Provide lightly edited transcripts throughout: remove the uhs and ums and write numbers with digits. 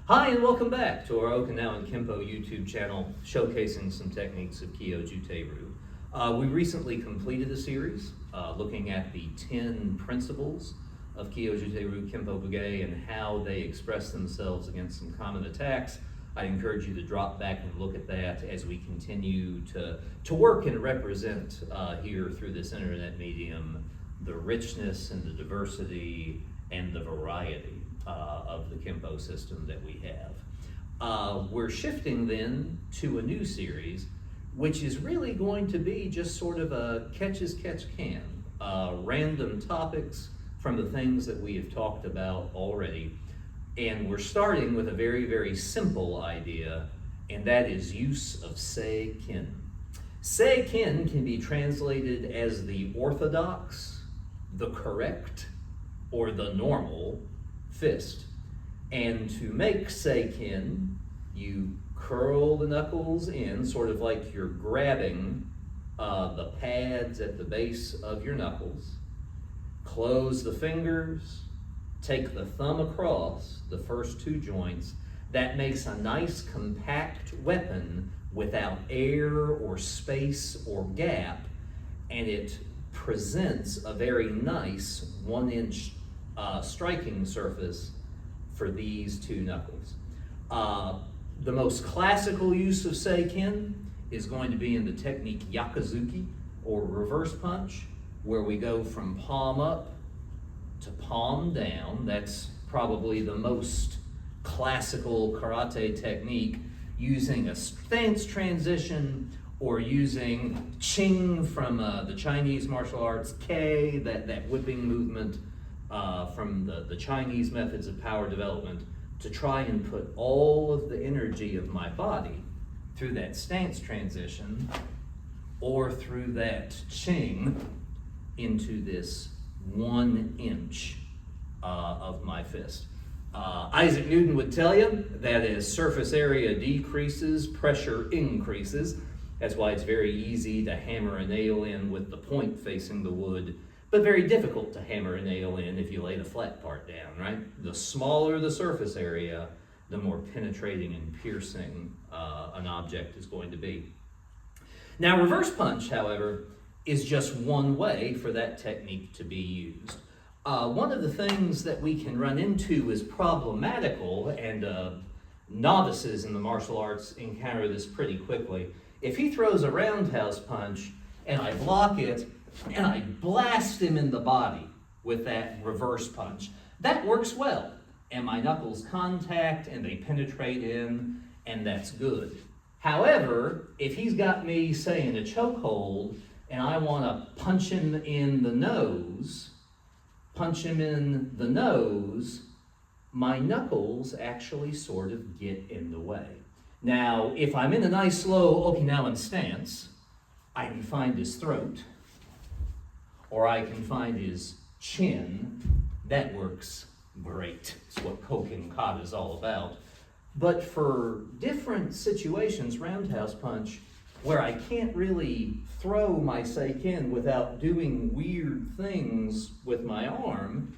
Hi and welcome back to our Okinawan Kempo YouTube channel showcasing some techniques of Kyo-Juteiru. We recently completed a series looking at the 10 principles of Kyo-Juteiru Kempo Bugei and how they express themselves against some common attacks. I encourage you to drop back and look at that as we continue to work and represent here through this internet medium the richness and the diversity and the variety of the Kempo system that we have. We're shifting then to a new series, which is really going to be just sort of a catch as catch can, random topics from the things that we have talked about already. And we're starting with a very, very simple idea, and that is use of Seiken. Seiken can be translated as the orthodox, the correct, or the normal fist. And to make Seiken, you curl the knuckles in, sort of like you're grabbing the pads at the base of your knuckles. Close the fingers, take the thumb across the first two joints. That makes a nice compact weapon without air or space or gap, and it presents a very nice 1-inch striking surface for these two knuckles. The most classical use of Seiken is going to be in the technique Yakuzuki, or reverse punch, where we go from palm up to palm down. That's probably the most classical karate technique, using a stance transition or using Ching from the Chinese martial arts, K, that whipping movement from the Chinese methods of power development, to try and put all of the energy of my body through that stance transition or through that Ching into this 1 inch of my fist. Isaac Newton would tell you that as surface area decreases, pressure increases. That's why it's very easy to hammer a nail in with the point facing the wood, but very difficult to hammer a nail in if you lay the flat part down, right? The smaller the surface area, the more penetrating and piercing an object is going to be. Now, reverse punch, however, is just one way for that technique to be used. One of the things that we can run into is problematical, and novices in the martial arts encounter this pretty quickly. If he throws a roundhouse punch and I block it and I blast him in the body with that reverse punch, that works well. And my knuckles contact and they penetrate in, and that's good. However, if he's got me, say, in a chokehold and I want to punch him in the nose, my knuckles actually sort of get in the way. Now, if I'm in a nice slow Okinawan stance, I can find his throat, or I can find his chin. That works great. It's what Koken Kata is all about. But for different situations, roundhouse punch, where I can't really throw my Seiken without doing weird things with my arm,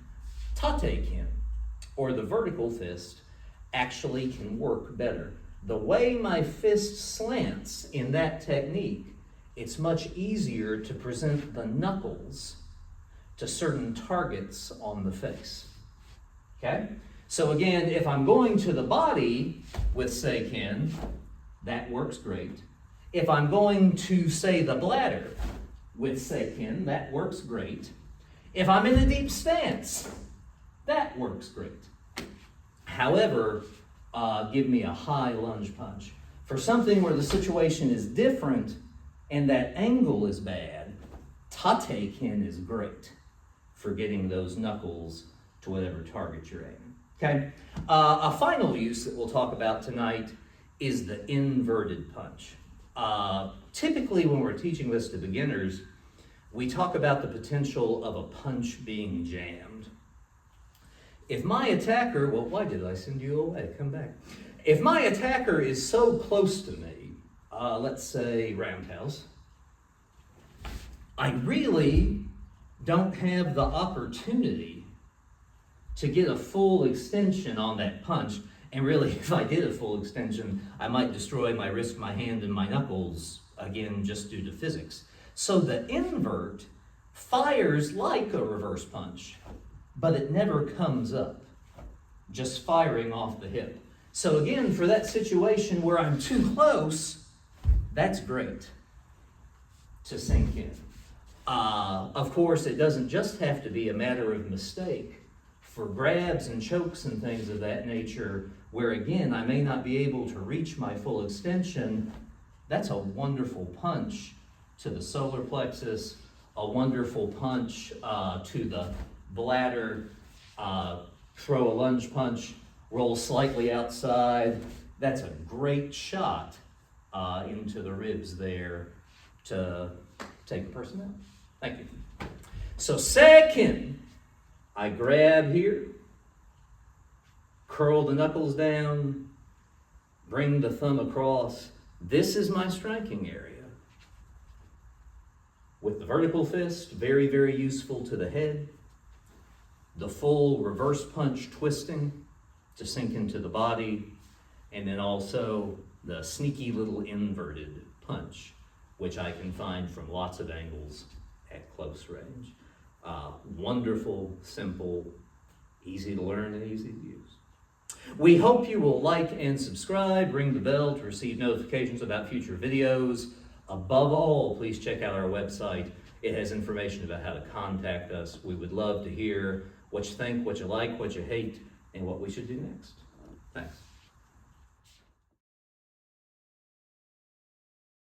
Tate-ken, or the vertical fist, actually can work better. The way my fist slants in that technique, it's much easier to present the knuckles to certain targets on the face. Okay? So again, if I'm going to the body with Seiken, that works great. If I'm going to, say, the bladder with Seiken, that works great. If I'm in a deep stance, that works great. However, give me a high lunge punch. For something where the situation is different and that angle is bad, Tate-ken is great for getting those knuckles to whatever target you're aiming. Okay? A final use that we'll talk about tonight is the inverted punch. Typically, when we're teaching this to beginners, we talk about the potential of a punch being jammed. If my attacker, well, why did I send you away? Come back. If my attacker is so close to me, let's say roundhouse, I really don't have the opportunity to get a full extension on that punch And really, if I did a full extension, I might destroy my wrist, my hand, and my knuckles, again, just due to physics. So the invert fires like a reverse punch, but it never comes up, just firing off the hip. So again, for that situation where I'm too close, that's great to sink in. Of course, it doesn't just have to be a matter of mistake. For grabs and chokes and things of that nature, where again, I may not be able to reach my full extension, that's a wonderful punch to the solar plexus, a wonderful punch to the bladder, throw a lunge punch, roll slightly outside. That's a great shot into the ribs there to take the person out. Thank you. So Seiken, I grab here, curl the knuckles down, bring the thumb across. This is my striking area. With the vertical fist, very, very useful to the head. The full reverse punch twisting to sink into the body. And then also the sneaky little inverted punch, which I can find from lots of angles at close range. Wonderful, simple, easy to learn and easy to use. We hope you will like and subscribe, ring the bell to receive notifications about future videos. Above all, please check out our website. It has information about how to contact us. We would love to hear what you think, what you like, what you hate, and what we should do next. Thanks.